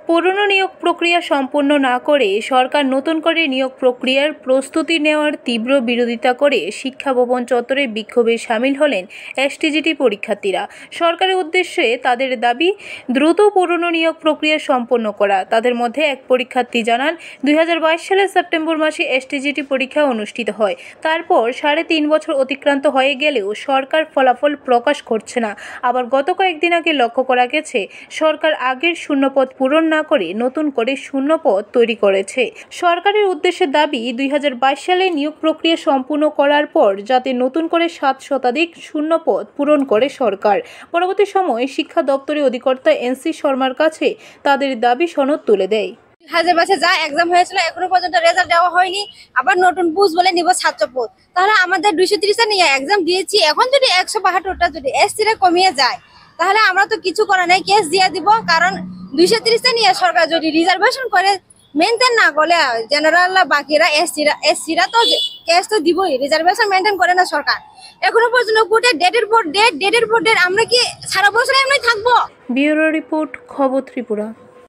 পুরনো নিয়োগ প্রক্রিয়া সম্পন্ন না করে সরকার নতুন করে নিয়োগ প্রক্রিয়ার প্রস্তুতি নেওয়ার তীব্র বিরোধিতা করে শিক্ষা ভবন চত্বরে বিক্ষোভে সামিল হলেন এসটিজিটি পরীক্ষার্থীরা। সরকারের উদ্দেশ্যে তাদের দাবি দ্রুত পুরনো নিয়োগ প্রক্রিয়া সম্পন্ন করা। তাদের মধ্যে এক পরীক্ষার্থী জানান, 2022 সালের সেপ্টেম্বর মাসে এসটিজিটি পরীক্ষা অনুষ্ঠিত হয়। তারপর 3.5 বছর অতিক্রান্ত হয়ে গেলেও সরকার ফলাফল প্রকাশ করছে না। আবার গত কয়েকদিন আগে লক্ষ্য করা গেছে, সরকার আগের শূন্যপদ পূরণ না করে নতুন করে শূন্যপদ তৈরি করেছে। সরকারের উদ্দেশ্যে দাবি, 2022 সালে নিয়োগ প্রক্রিয়া সম্পূর্ণ করার পর যাতে নতুন করে 7 শতাধিক শূন্যপদ পূরণ করে সরকার। পরবর্তী সময়ে শিক্ষা দপ্তরের অধিকর্তা এনসি শর্মার কাছে তাদের দাবি সনদ তুলে দেয়। মাসে যা এক্সাম হয়েছিল এখনো পর্যন্ত রেজাল্ট দেওয়া হয়নি, আবার নতুন বুঝ বলে নিব ছাত্র পদ। তাহলে আমাদের 230টা নিয়ে এক্সাম দিয়েছি, এখন যদি 172টা যদি এসসিরা কমিয়ে যায় তাহলে আমরা তো কিছু করা নাই, কেস দিয়ে দিব। কারণ 230টা নিয়ে সরকার যদি রিজার্ভেশন করে মেনটেন না করলে জেনারেল বাকিরা এসসিরা তো কেস তো দিবই, রিজার্ভেশন মেনটেন করে না সরকার। এখনো পর্যন্ত কোর্টে ডেটের পর ডেট আমরা কি সারা বছর এমনি থাকবো? ব্যুরো রিপোর্ট, খবর ত্রিপুরা।